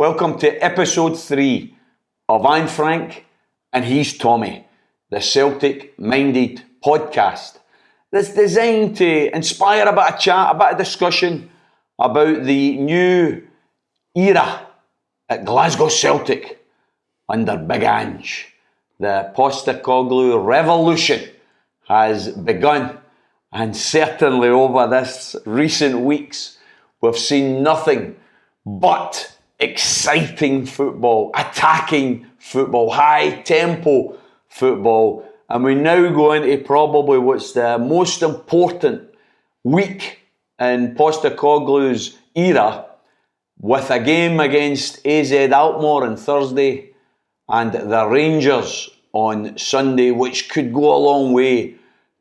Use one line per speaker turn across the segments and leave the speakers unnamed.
Welcome to episode 3 of I'm Frank and he's Tommy, the Celtic-minded podcast that's designed to inspire a bit of chat, a bit of discussion about the new era at Glasgow Celtic under Big Ange. The Postecoglou revolution has begun, and certainly over this recent weeks we've seen nothing but exciting football, attacking football, high tempo football, and we now go into probably what's the most important week in Postecoglou's era, with a game against AZ Alkmaar on Thursday and the Rangers on Sunday, which could go a long way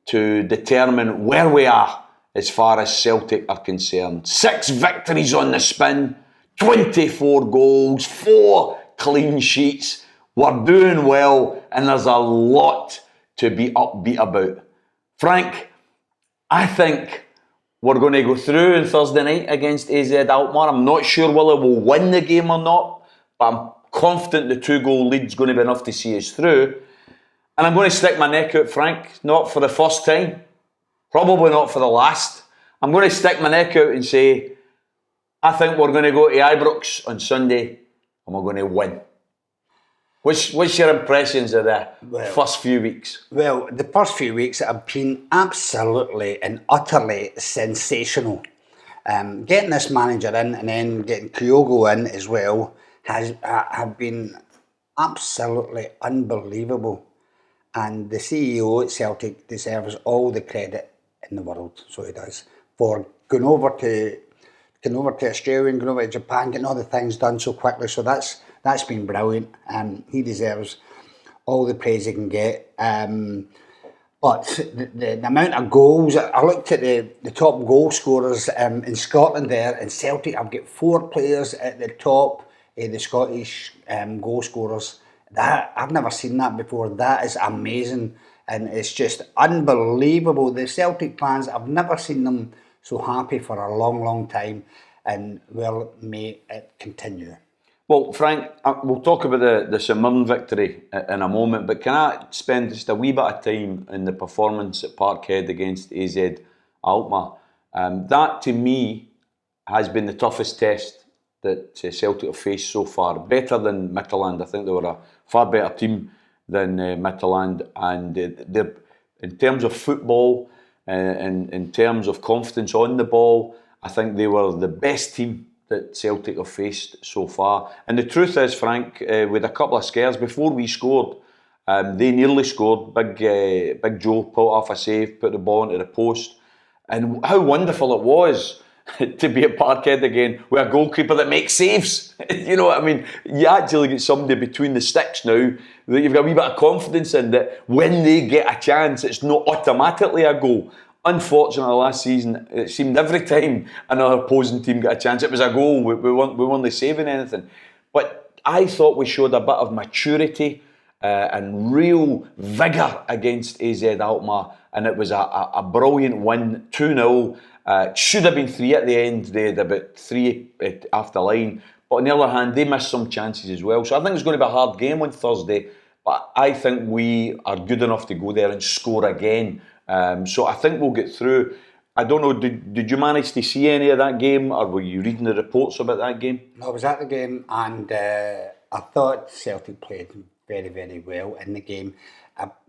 to determine where we are as far as Celtic are concerned. 6 victories on the spin, 24 goals, 4 clean sheets. We're doing well, and there's a lot to be upbeat about. Frank, I think we're going to go through on Thursday night against AZ Alkmaar. I'm not sure whether we'll win the game or not, but I'm confident the 2-goal lead's going to be enough to see us through. And I'm going to stick my neck out, Frank, not for the first time, probably not for the last. I'm going to stick my neck out and say, I think we're going to go to Ibrox on Sunday and we're going to win. What's your impressions of the first few weeks?
Well, the first few weeks have been absolutely and utterly sensational. Getting this manager in and then getting Kyogo in as well have been absolutely unbelievable. And the CEO at Celtic deserves all the credit in the world, so he does, for going over to Australia and going over to Japan, getting all the things done so quickly. So that's been brilliant. He deserves all the praise he can get. But the amount of goals, I looked at the top goal scorers in Scotland there, and Celtic have got 4 players at the top of the Scottish goal scorers. That I've never seen that before. That is amazing, and it's just unbelievable. The Celtic fans, I've never seen them so happy for a long, long time, and well, may it continue.
Well, Frank, we'll talk about the St Mirren victory in a moment, but can I spend just a wee bit of time in the performance at Parkhead against AZ Alkmaar? That, to me, has been the toughest test that Celtic have faced so far. Better than Midtjylland. I think they were a far better team than Midtjylland, and they're, in terms of football, and in terms of confidence on the ball, I think they were the best team that Celtic have faced so far. And the truth is, Frank, with a couple of scares before we scored, they nearly scored. Big Joe pulled off a save, put the ball into the post, and how wonderful it was to be at Parkhead again with a goalkeeper that makes saves. You know what I mean? You actually get somebody between the sticks now that you've got a wee bit of confidence in, that when they get a chance, it's not automatically a goal. Unfortunately, last season, it seemed every time another opposing team got a chance, it was a goal. We weren't saving anything. But I thought we showed a bit of maturity and real vigour against AZ Alkmaar, and it was a brilliant win, 2-0. Should have been 3 at the end. They had about 3 after line. But on the other hand, they missed some chances as well. So I think it's going to be a hard game on Thursday. But I think we are good enough to go there and score again. So I think we'll get through. I don't know, did you manage to see any of that game, or were you reading the reports about that game?
No, I was at the game, and I thought Celtic played very, very well in the game.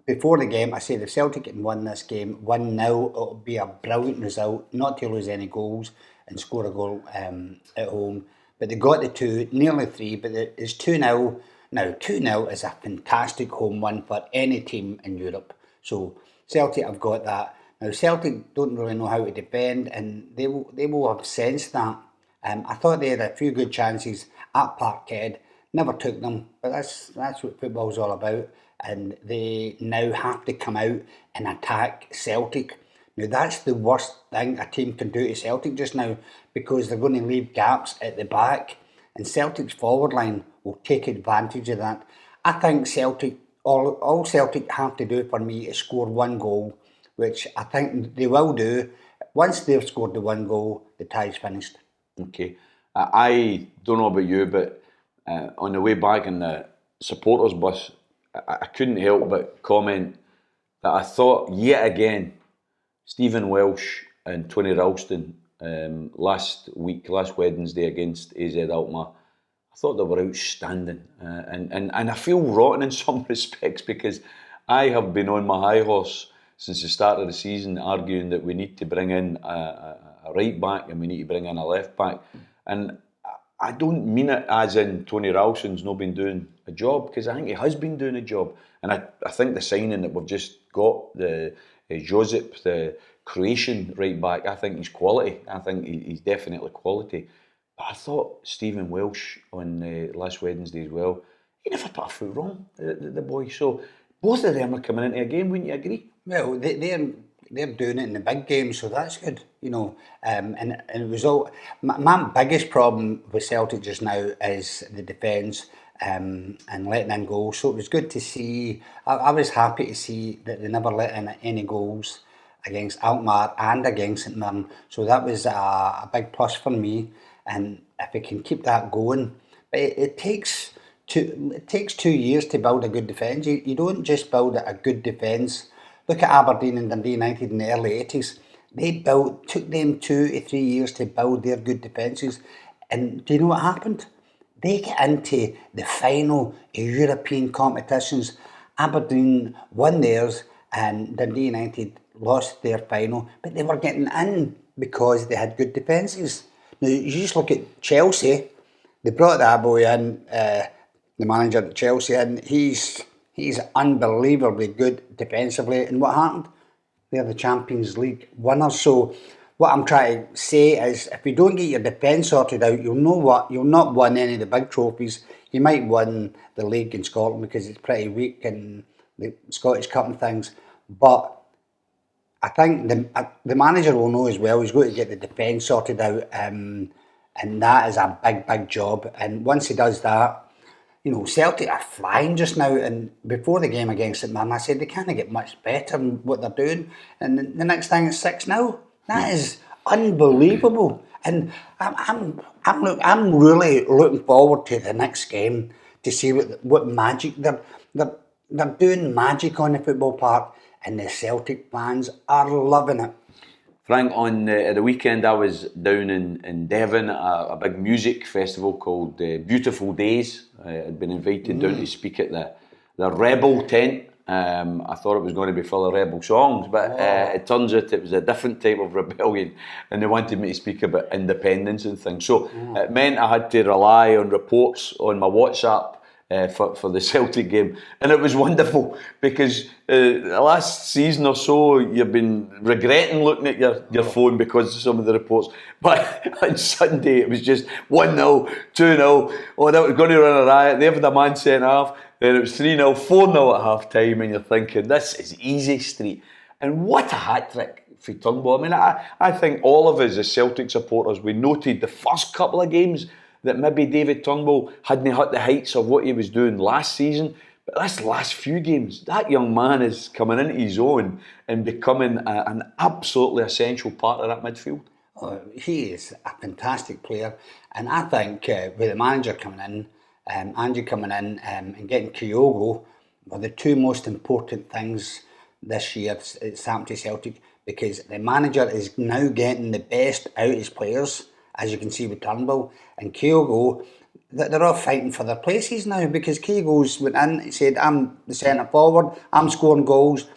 Before the game, I said if Celtic can win this game 1-0, it'll be a brilliant result, not to lose any goals and score a goal at home. But they got the 2, nearly 3, but it's 2-0. Now, 2-0 is a fantastic home win for any team in Europe. So Celtic have got that. Now, Celtic don't really know how to defend, and they will have sensed that. I thought they had a few good chances at Parkhead, never took them, but that's what football's all about. And they now have to come out and attack Celtic. Now, that's the worst thing a team can do to Celtic just now, because they're going to leave gaps at the back, and Celtic's forward line will take advantage of that. I think Celtic, all Celtic have to do for me is score 1 goal, which I think they will do. Once they've scored the 1 goal, the tie's finished.
Okay. I don't know about you, but on the way back in the supporters bus, I couldn't help but comment that I thought yet again Stephen Welsh and Tony Ralston last Wednesday against AZ Alkmaar, I thought they were outstanding, and I feel rotten in some respects because I have been on my high horse since the start of the season arguing that we need to bring in a right back and we need to bring in a left back, and I don't mean it as in Tony Ralston's not been doing a job, because I think he has been doing a job, and I think the signing that we've just got, the Josip, the Croatian right back, I think he's quality. I think he's definitely quality. But I thought Stephen Welsh on last Wednesday as well, he never put a foot wrong, the boy. So both of them are coming into a game, wouldn't you agree?
Well, they're doing it in the big games, so that's good, you know. And it was all my biggest problem with Celtic just now is the defence and letting in goals. So it was good to see. I was happy to see that they never let in any goals against Alkmaar and against St Mirren. So that was a big plus for me. And if we can keep that going, but it takes 2 years to build a good defence. You don't just build a good defence. Look at Aberdeen and Dundee United in the early 80s. Took them 2 to 3 years to build their good defences. And do you know what happened? They get into the final European competitions. Aberdeen won theirs and Dundee United lost their final, but they were getting in because they had good defences. Now, you just look at Chelsea. They brought that boy in, the manager at Chelsea, and he's unbelievably good defensively. And what happened? They're the Champions League winners. So what I'm trying to say is, if you don't get your defence sorted out, you'll not win any of the big trophies. You might win the league in Scotland because it's pretty weak in the Scottish Cup and things. But I think the manager will know as well. He's got to get the defence sorted out, and that is a big job. And once he does that, you know, Celtic are flying just now. And before the game against St Mirren, I said they can't get much better in what they're doing. And the next thing is 6-0. That is unbelievable. And I'm really looking forward to the next game to see what magic they're doing magic on the football park. And the Celtic fans are loving it.
Frank, on the weekend I was down in Devon at a big music festival called Beautiful Days. I'd been invited down to speak at the Rebel tent. I thought it was going to be full of rebel songs, but it turns out it was a different type of rebellion, and they wanted me to speak about independence and things. So it meant I had to rely on reports on my WhatsApp for the Celtic game, and it was wonderful because the last season or so you've been regretting looking at your phone because of some of the reports, but on Sunday it was just 1-0, 2-0, oh that was going to run a riot, they have the man sent off, then it was 3-0, 4-0 at half time, and you're thinking this is easy street. And what a hat-trick for Turnbull. I mean, I think all of us as Celtic supporters, we noted the first couple of games that maybe David Turnbull hadn't hit the heights of what he was doing last season. But this last few games, that young man is coming into his own and becoming an absolutely essential part of that midfield.
Oh, he is a fantastic player. And I think with the manager coming in, Angie coming in and getting Kyogo were the two most important things this year at Sampty Celtic, because the manager is now getting the best out of his players, as you can see with Turnbull and Kyogo. They're all fighting for their places now, because Kyogo's went in, he said, I'm the centre forward, I'm scoring goals.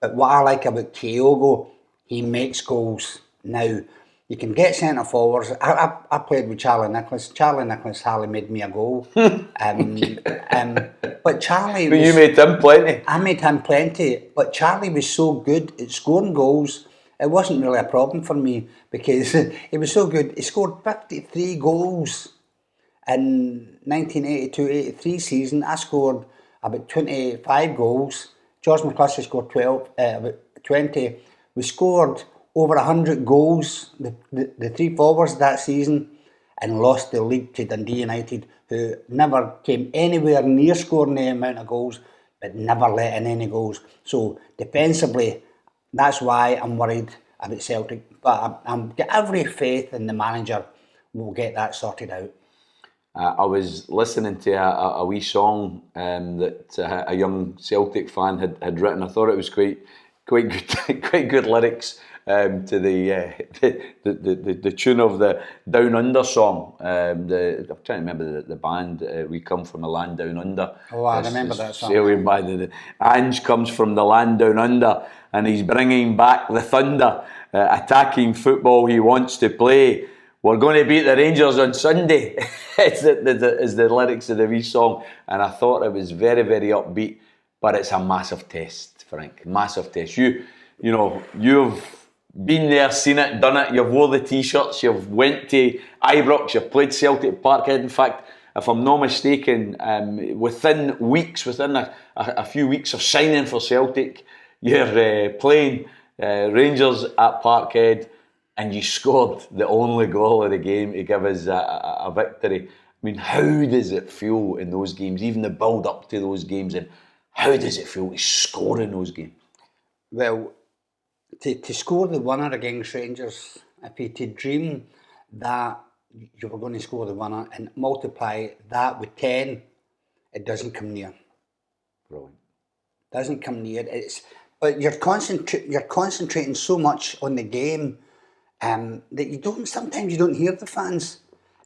But what I like about Kyogo, he makes goals. Now, you can get centre forwards. I played with Charlie Nicholas. Charlie Nicholas hardly made me a goal. But Charlie
But you made him plenty.
I made him plenty. But Charlie was so good at scoring goals, it wasn't really a problem for me, because he was so good. He scored 53 goals in 1982-83 season. I scored about 25 goals. George McCluskey scored about 20. We scored over 100 goals, the three forwards that season, and lost the league to Dundee United, who never came anywhere near scoring the amount of goals, but never let in any goals. So defensively, that's why I'm worried about Celtic. But I've got every faith in the manager will get that sorted out.
I was listening to a wee song that a young Celtic fan had written. I thought it was quite good, quite good lyrics to the tune of the Down Under song. I'm trying to remember the band. We come from a land down under.
Oh, I remember that song.
Sailing by the Ange comes from the land down under, and he's bringing back the thunder, attacking football he wants to play. We're going to beat the Rangers on Sunday. is the lyrics of the wee song, and I thought it was very, very upbeat. But it's a massive test, Frank. Massive test. You've been there, seen it, done it. You've wore the t-shirts. You've went to Ibrox. You've played Celtic Parkhead. In fact, if I'm not mistaken, within a few weeks of signing for Celtic, you're playing Rangers at Parkhead. And you scored the only goal of the game to give us a victory. I mean, how does it feel in those games, even the build-up to those games, and how does it feel to score in those games?
Well, to score the winner against Rangers, if you to dream that you were going to score the winner and multiply that with 10, it doesn't come near.
Brilliant.
Doesn't come near. But you're concentrating so much on the game that sometimes you don't hear the fans.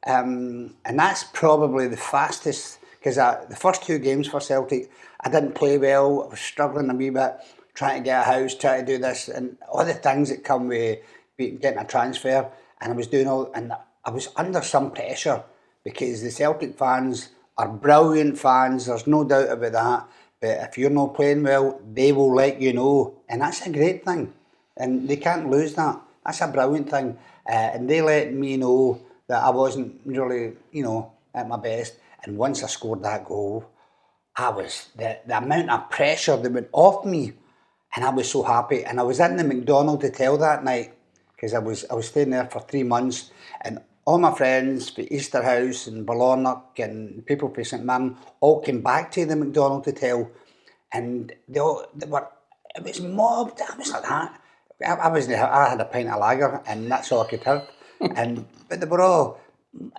And that's probably the fastest, because the first 2 games for Celtic, I didn't play well. I was struggling a wee bit, trying to get a house, trying to do this, and all the things that come with getting a transfer. And I was doing and I was under some pressure, because the Celtic fans are brilliant fans, there's no doubt about that. But if you're not playing well, they will let you know. And that's a great thing. And they can't lose that. That's a brilliant thing. And they let me know that I wasn't really, at my best. And once I scored that goal, the amount of pressure that went off me, and I was so happy. And I was in the McDonald Hotel that night, because I was staying there for 3 months, and all my friends for Easter House and Ballarnock and people from St Mirren all came back to the McDonald Hotel, and it was mobbed. I was like that. I had a pint of lager, and that's all I could have. But they were all,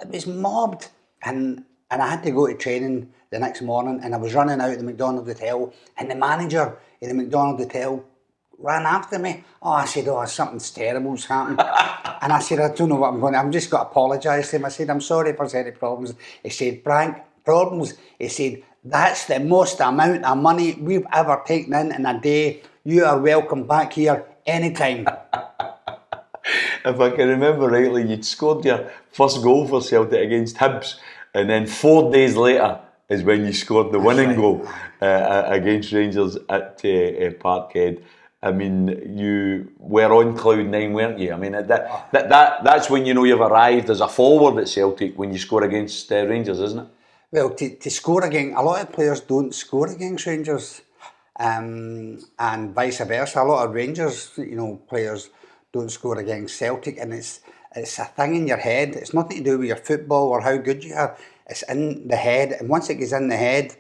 it was mobbed, and I had to go to training the next morning, and I was running out of the McDonald Hotel, and the manager in the McDonald Hotel ran after me. I said, something's terrible's happened. And I said, I don't know what I'm going to, I'm just got to apologise to him. I said, I'm sorry if there's any problems. He said, Frank, problems? He said, that's the most amount of money we've ever taken in a day. You are welcome back here anytime.
If I can remember rightly, you'd scored your first goal for Celtic against Hibs, and then 4 days later is when you scored the winning goal against Rangers at Parkhead. I mean, you were on cloud 9, weren't you? I mean, that's when you know you've arrived as a forward at Celtic, when you score against Rangers, isn't it?
Well, to score against, a lot of players don't score against Rangers, and vice versa. A lot of Rangers, players don't score against Celtic, and it's a thing in your head. It's nothing to do with your football or how good you are. It's in the head, and once it gets in the head,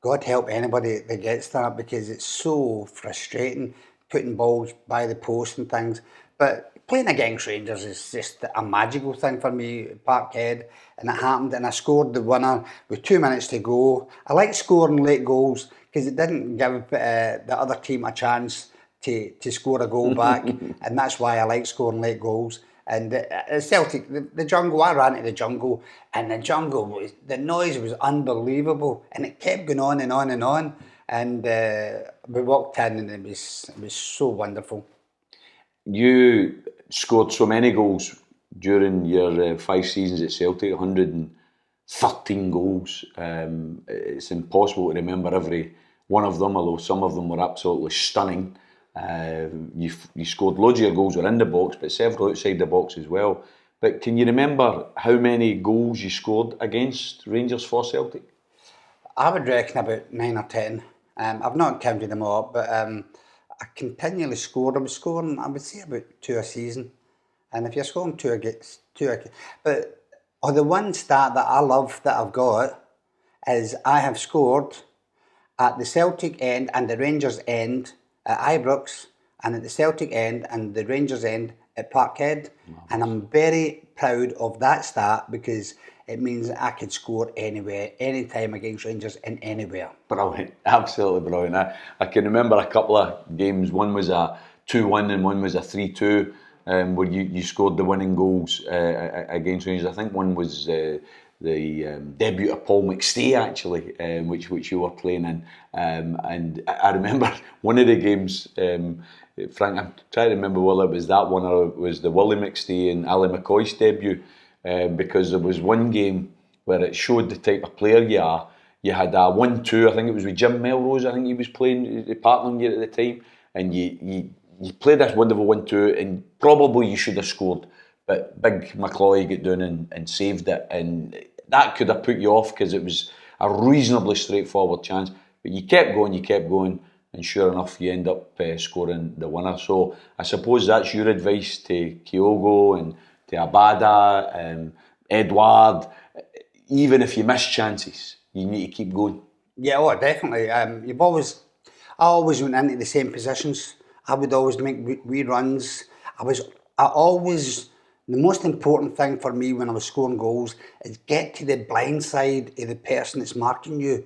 God help anybody that gets that, because it's so frustrating putting balls by the post and things. But playing against Rangers is just a magical thing for me at Parkhead, and it happened, and I scored the winner with 2 minutes to go. I like scoring late goals because it didn't give the other team a chance to score a goal back, and that's why I like scoring late goals. And Celtic, the jungle, I ran to the jungle, and the noise was unbelievable, and it kept going on and on and on. And we walked in, and it was so wonderful.
You scored so many goals during your 5 seasons at Celtic, 113 goals. It's impossible to remember every one of them, although some of them were absolutely stunning. You scored loads of your goals were in the box, but several outside the box as well. But can you remember how many goals you scored against Rangers for Celtic?
I would reckon about 9 or 10. I've not counted them all up, but I continually scored. I was scoring, I would say, about 2 a season. And if you're scoring 2 against 2, but the one stat that I love that I've got is I have scored at the Celtic end and the Rangers end at Ibrox, and at the Celtic end and the Rangers end at Parkhead. And I'm very proud of that stat, because it means that I could score anywhere, anytime against Rangers and anywhere.
Brilliant, absolutely brilliant. I can remember a couple of games. One was a 2-1 and one was a 3-2, where you scored the winning goals against Rangers. I think one was the debut of Paul McStay, actually, which you were playing in. And I remember one of the games, Frank, I'm trying to remember whether it was that one or it was the Willie McStay and Ali McCoy's debut, because there was one game where it showed the type of player you are. You had a 1-2, I think it was with Jim Melrose, I think he was playing, partnering you at the time, and you played this wonderful 1-2, and probably you should have scored, but Big McCloy got down and saved it, and that could have put you off because it was a reasonably straightforward chance, but you kept going, and sure enough you end up scoring the winner. So I suppose that's your advice to Kyogo and to Abada, Edouard. Even if you miss chances, you need to keep going.
Yeah, oh, definitely. I always went into the same positions. I would always make wee runs. The most important thing for me when I was scoring goals is get to the blind side of the person that's marking you,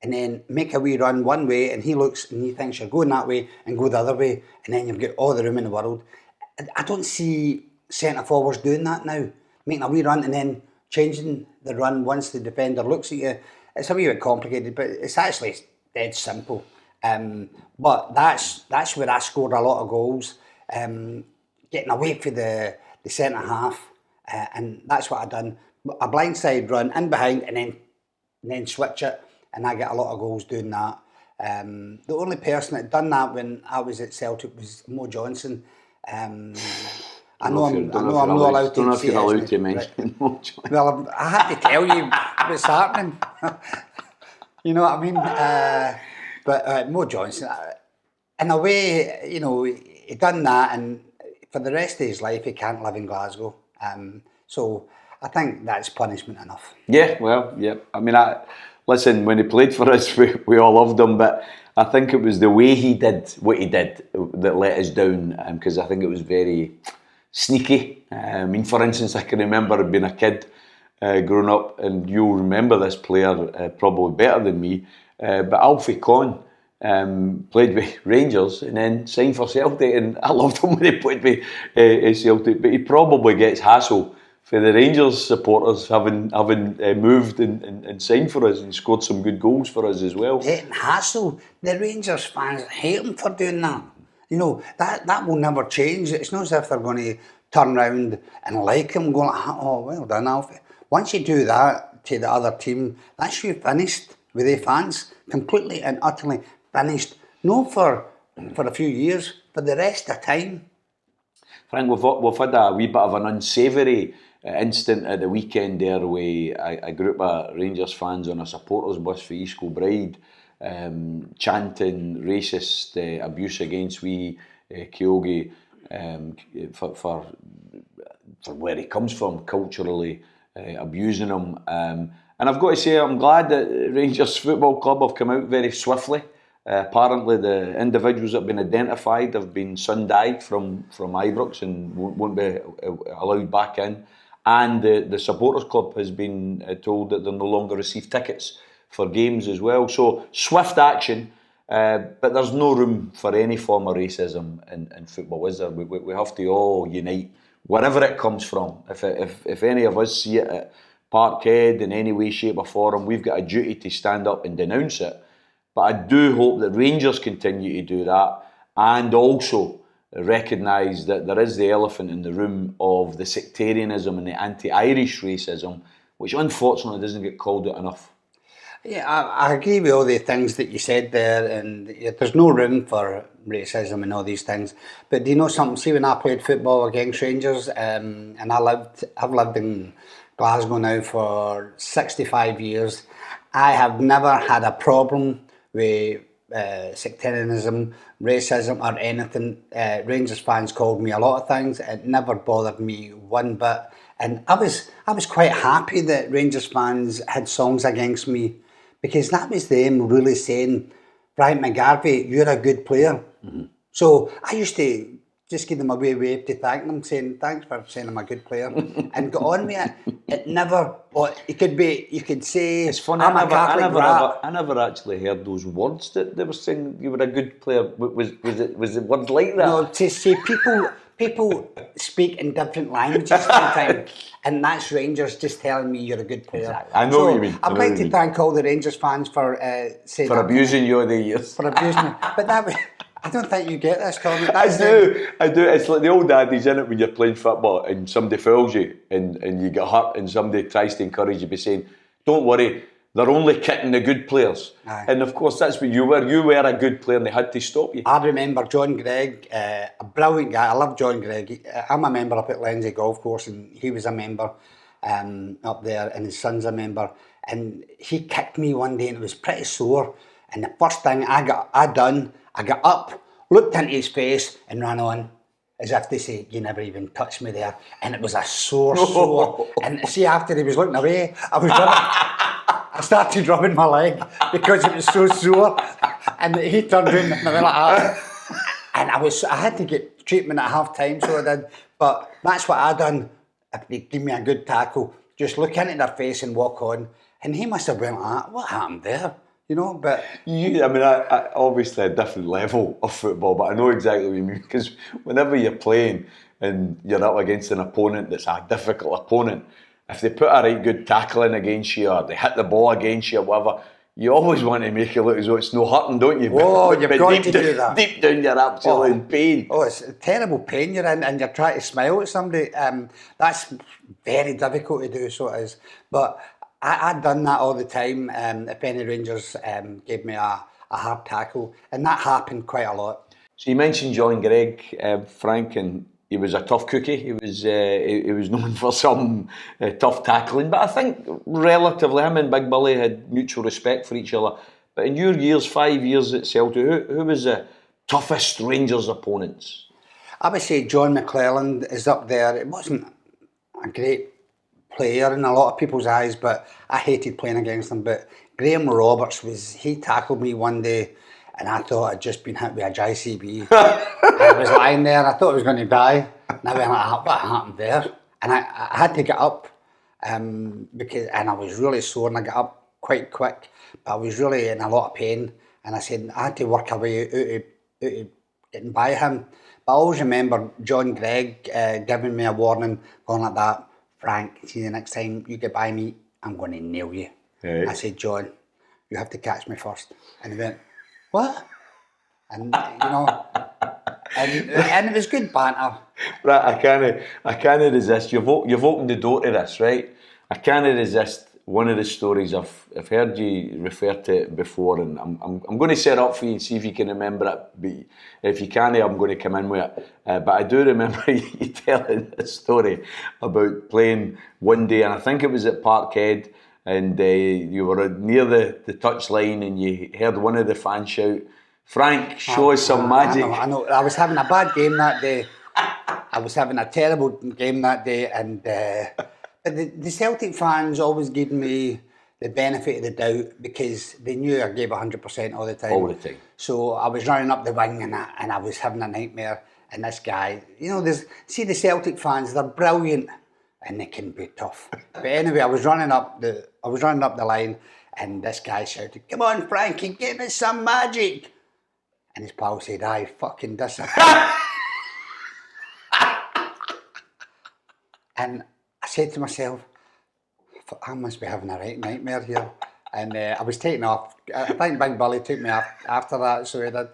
and then make a wee run one way, and he looks and he thinks you're going that way, and go the other way, and then you've got all the room in the world. I don't see centre forwards doing that now, making a wee run and then changing the run once the defender looks at you. It's a wee bit complicated, but it's actually dead simple. But that's where I scored a lot of goals, getting away from the centre half, and that's what I done. A blindside run in behind, and then switch it, and I get a lot of goals doing that. The only person that done that when I was at Celtic was Mo Johnson. I know I'm not allowed to.
Don't know if you're allowed to mention Mo Johnson.
Well, I had to tell you what's happening. You know what I mean? But Mo Johnson, in a way, you know, he done that, and for the rest of his life, he can't live in Glasgow. So I think that's punishment enough.
Yeah, well, yeah. I mean, listen, when he played for us, we all loved him, but I think it was the way he did what he did that let us down, because I think it was very sneaky. I mean, for instance, I can remember being a kid growing up, and you'll remember this player probably better than me, but Alfie Conn played with Rangers and then signed for Celtic, and I loved him when he played with Celtic, but he probably gets hassle for the Rangers supporters having moved and signed for us and scored some good goals for us as well.
Getting hassle. The Rangers fans hate him for doing that. You know, that will never change. It's not as if they're going to turn around and like him, going, oh, well done, Alfie. Once you do that to the other team, that's you finished with the fans, completely and utterly finished. Not for a few years, for the rest of the time.
Frank, we've had a wee bit of an unsavoury incident at the weekend there with a group of Rangers fans on a supporters bus for East Kilbride, chanting racist abuse against wee Kyogo for where he comes from, culturally abusing him. And I've got to say, I'm glad that Rangers Football Club have come out very swiftly. Apparently the individuals that have been identified have been sun-dyed from Ibrox and won't be allowed back in. And the supporters club has been told that they'll no longer receive tickets for games as well. So swift action, but there's no room for any form of racism in football, is there? We have to all unite, wherever it comes from. If any of us see it at Parkhead in any way, shape or form, we've got a duty to stand up and denounce it. But I do hope that Rangers continue to do that, and also recognise that there is the elephant in the room of the sectarianism and the anti-Irish racism, which unfortunately doesn't get called out enough.
Yeah, I agree with all the things that you said there, and there's no room for racism and all these things. But do you know something? See, when I played football against Rangers, and I've lived in Glasgow now for 65 years, I have never had a problem with sectarianism, racism or anything. Rangers fans called me a lot of things. It never bothered me one bit. And I was quite happy that Rangers fans had songs against me, because that was them really saying, Frank McGarvey, you're a good player. Mm-hmm. So I used to just give them a wave to thank them, saying thanks for saying I'm a good player, and got on with it. It never. Well, you could say
It's funny.
I'm a Catholic rat.
I never actually heard those words that they were saying you were a good player. Was it words like that?
No, to say people speak in different languages sometimes, and that's Rangers just telling me you're a good player.
Exactly. I know what you mean.
I'd like to thank all the Rangers fans for saying
for abusing you over the years.
For abusing me, but that way. I don't think you get this, Tommy.
I do. It's like the old adage, isn't it, when you're playing football and somebody fouls you and you get hurt and somebody tries to encourage you by saying, don't worry, they're only kicking the good players.
Aye.
And of course, that's what you were. You were a good player and they had to stop you.
I remember John Gregg, a brilliant guy. I love John Gregg. I'm a member up at Lindsay Golf Course and he was a member up there and his son's a member. And he kicked me one day and it was pretty sore. And the first thing I got up, looked into his face and ran on as if to say, you never even touched me there. And it was a sore. And see, after he was looking away, I started rubbing my leg because it was so sore. And he turned around and I went like that. And I had to get treatment at half time, so I did. But that's what I done. If they give me a good tackle, just look into their face and walk on. And he must have went like that. What happened there? You know, but
I obviously a different level of football, but I know exactly what you mean because whenever you're playing and you're up against an opponent that's a difficult opponent, if they put a right good tackle in against you or they hit the ball against you or whatever, you always want to make it look as though it's no hurting, don't you?
Oh, you've got to do that.
Deep down, you're absolutely in pain.
Oh, it's a terrible pain you're in, and you're trying to smile at somebody. That's very difficult to do. So it is, but. I'd done that all the time. If any Rangers gave me a hard tackle, and that happened quite a lot.
So you mentioned John Gregg, Frank, and he was a tough cookie. He was known for some tough tackling, but I think relatively him and Big Billy had mutual respect for each other. But in your years, 5 years at Celtic, who was the toughest Rangers opponents?
I would say John McClelland is up there. It wasn't a great player in a lot of people's eyes, but I hated playing against him. But Graham Roberts he tackled me one day and I thought I'd just been hit with a JCB. I was lying there, I thought I was going to die. And I went like, what happened there? And I had to get up because I was really sore and I got up quite quick, but I was really in a lot of pain. And I said I had to work a way out of getting by him. But I always remember John Gregg giving me a warning, going like that, Frank, see the next time you get by me, I'm going to nail you. Right. I said, John, you have to catch me first. And he went, what? And, you know, and it was good banter.
Right, I can't resist. You've opened the door to this, right? I can't resist one of the stories. I've heard you refer to it before, and I'm going to set it up for you and see if you can remember it. But if you can't, I'm going to come in with it. But I do remember you telling a story about playing one day, and I think it was at Parkhead, and you were near the touchline, and you heard one of the fans shout, "Frank, show us some magic."
I know. I was having a bad game that day. I was having a terrible game that day, and the Celtic fans always gave me the benefit of the doubt because they knew I gave 100% all the time.
All the time.
So I was running up the wing and I was having a nightmare. And this guy, you know, the Celtic fans, they're brilliant and they can be tough. But anyway, I was running up the line and this guy shouted, "Come on, Frankie, give us some magic." And his pal said, "I fucking disappear." And I said to myself, I must be having a right nightmare here. And I was taken off. I think Big Billy took me off after that, so he did.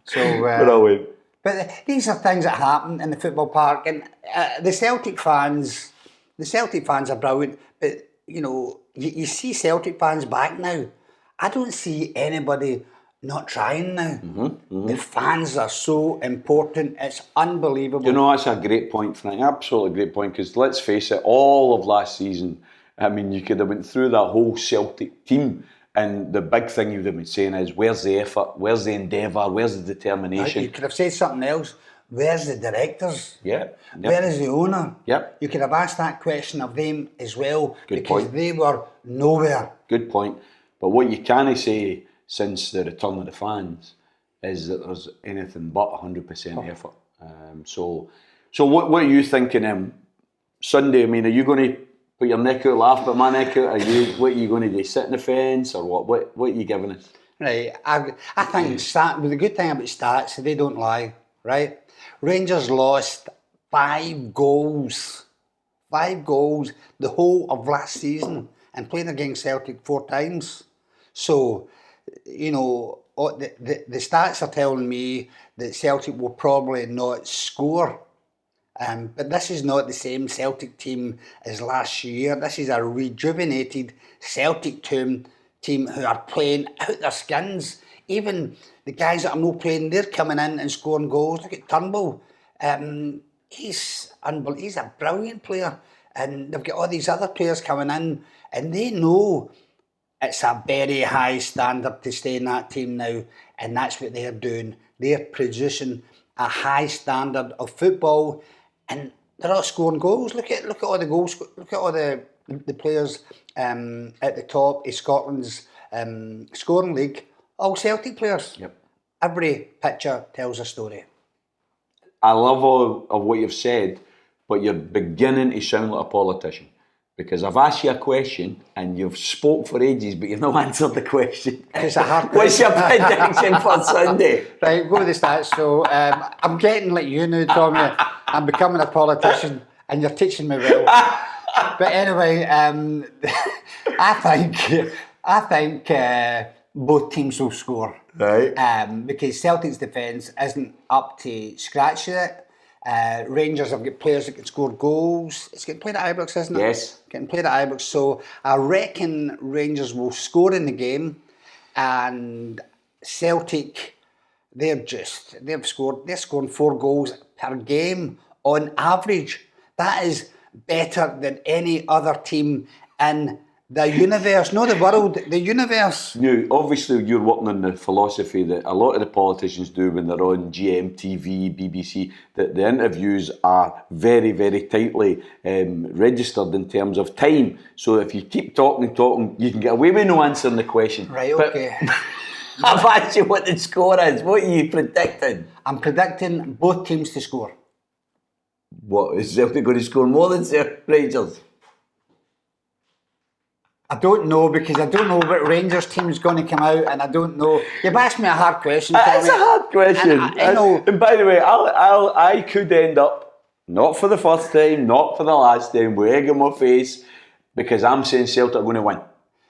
So, but these are things that happen in the football park. And the Celtic fans are brilliant. But, you know, you see Celtic fans back now. I don't see anybody not trying now. The fans are so important. It's unbelievable.
You know, that's a great point, Frank. Absolutely great point. Because let's face it, all of last season, I mean, you could have went through that whole Celtic team, and the big thing you would have been saying is, where's the effort? Where's the endeavour? Where's the determination?
You could have said something else. Where's the directors?
Yeah.
Where is the owner?
Yep.
You could have asked that question of them as well.
Good
because
point.
They were nowhere.
Good point. But what you can't say since the return of the fans is that there's anything but 100% effort. So what are you thinking Sunday? I mean, are you going to put your neck out, laugh at my neck out? What are you going to do? Sit in the fence or what? What are you giving us?
Right, I think the good thing about stats, they don't lie, right? Rangers lost 5 goals the whole of last season and played against Celtic 4 times. So, the stats are telling me that Celtic will probably not score. But this is not the same Celtic team as last year. This is a rejuvenated Celtic team who are playing out their skins. Even the guys that are not playing, they're coming in and scoring goals. Look at Turnbull. He's a brilliant player. And they've got all these other players coming in, and they know it's a very high standard to stay in that team now. And that's what they're doing. They're producing a high standard of football. And they're all scoring goals. Look at all the goals. Look at all the players at the top of Scotland's scoring league. All Celtic players.
Yep.
Every picture tells a story.
I love all of what you've said, but you're beginning to sound like a politician. Because I've asked you a question and you've spoke for ages, but you've not answered the question.
It's a hard
What's
question.
your prediction for Sunday?
Right, go with the stats. So I'm getting like you now, Tommy. I'm becoming a politician, and you're teaching me well. But anyway, I think both teams will score.
Right.
Because Celtic's defence isn't up to scratch yet. Rangers have got players that can score goals. It's getting played at Ibrox, isn't it?
Yes.
Getting played at Ibrox. So I reckon Rangers will score in the game, and Celtic, they're scoring 4 goals per game on average. That is better than any other team in the universe, not the world, the universe.
Now, obviously, you're working on the philosophy that a lot of the politicians do when they're on GMTV, BBC, that the interviews are very, very tightly registered in terms of time. So if you keep talking, you can get away with no answering the question.
Right, okay.
I've asked you what the score is. What are you predicting?
I'm predicting both teams to score.
What, is Celtic going to score more than Rangers?
I don't know, because I don't know what Rangers team's going to come out, and I don't know. You've asked me a hard question.
It's a hard question.
And I know.
And by the way, I could end up, not for the first time, not for the last time, with egg in my face, because I'm saying Celtic are going to win.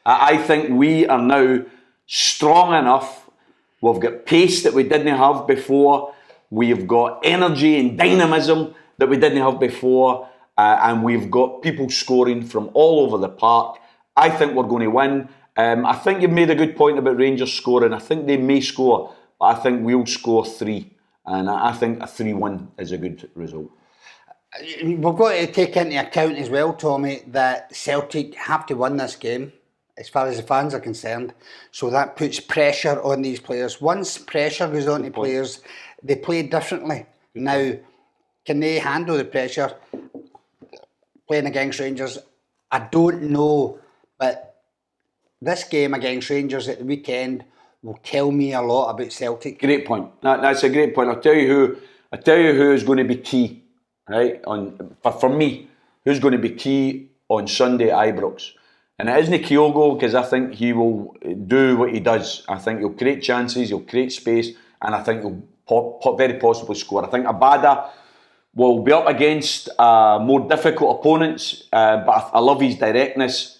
I think we are now strong enough. We've got pace that we didn't have before. We've got energy and dynamism that we didn't have before. And we've got people scoring from all over the park. I think we're going to win. I think you've made a good point about Rangers scoring. I think they may score, but I think we'll score 3. And I think a 3-1 is a good result.
We've got to take into account as well, Tommy, that Celtic have to win this game, as far as the fans are concerned. So that puts pressure on these players. Once pressure goes on to players, they play differently. Now, can they handle the pressure playing against Rangers? I don't know. But this game against Rangers at the weekend will tell me a lot about Celtic.
Great point. That's a great point. I'll tell you who is going to be key, right? For me, who's going to be key on Sunday at Ibrox. And it isn't Kyogo, because I think he will do what he does. I think he'll create chances, he'll create space, and I think he'll very possibly score. I think Abada will be up against more difficult opponents, but I love his directness.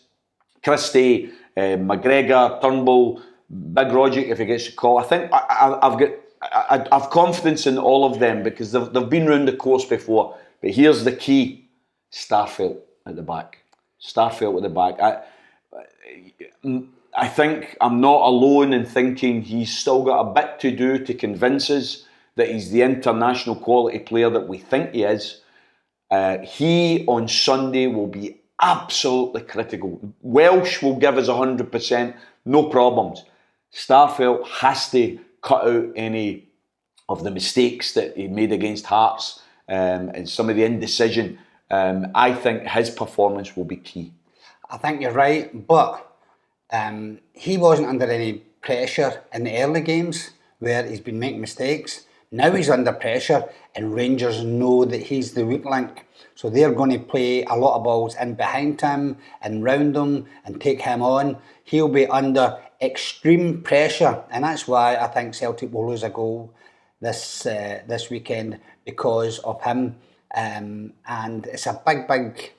Christie, McGregor, Turnbull, Big Rogic if he gets a call. I think I've confidence in all of them, because they've been round the course before. But here's the key: Starfelt at the back. Starfelt at the back. I think I'm not alone in thinking he's still got a bit to do to convince us that he's the international quality player that we think he is. He on Sunday will be absolutely critical. Welsh will give us 100%, no problems. Starfelt has to cut out any of the mistakes that he made against Hearts and some of the indecision. I think his performance will be key.
I think you're right, but he wasn't under any pressure in the early games where he's been making mistakes. Now he's under pressure, and Rangers know that he's the weak link. So they're going to play a lot of balls in behind him and round him and take him on. He'll be under extreme pressure, and that's why I think Celtic will lose a goal this weekend because of him. And it's a big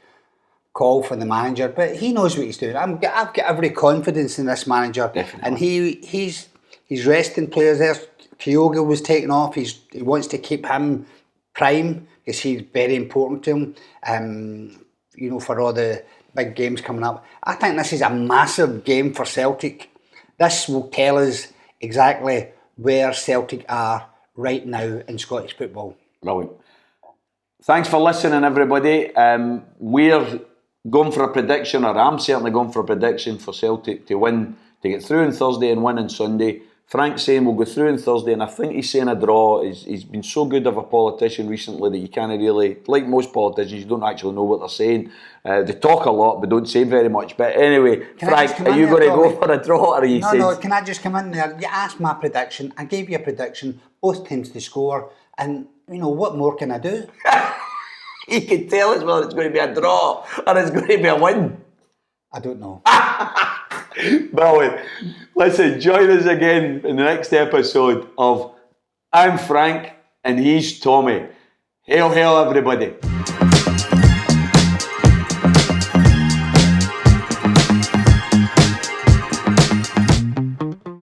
call for the manager, but he knows what he's doing. I've got every confidence in this manager.
Definitely.
And he's resting players there. Kyogo was taken off. He wants to keep him prime because he's very important to him. For all the big games coming up. I think this is a massive game for Celtic. This will tell us exactly where Celtic are right now in Scottish football.
Brilliant. Thanks for listening, everybody. We're going for a prediction, or I'm certainly going for a prediction for Celtic to win, to get through on Thursday and win on Sunday. Frank's saying we'll go through on Thursday, and I think he's saying a draw. He's been so good of a politician recently that you can't really, like most politicians, you don't actually know what they're saying. They talk a lot but don't say very much. But anyway, Frank, are you going to go for a draw, or are you saying...
No, can I just come in there? You asked my prediction, I gave you a prediction, both teams to score, and what more can I do?
You can tell us whether it's going to be a draw or it's going to be a win.
I don't know.
Brilliant. Listen, join us again in the next episode of I'm Frank and he's Tommy. Hail, hail, everybody.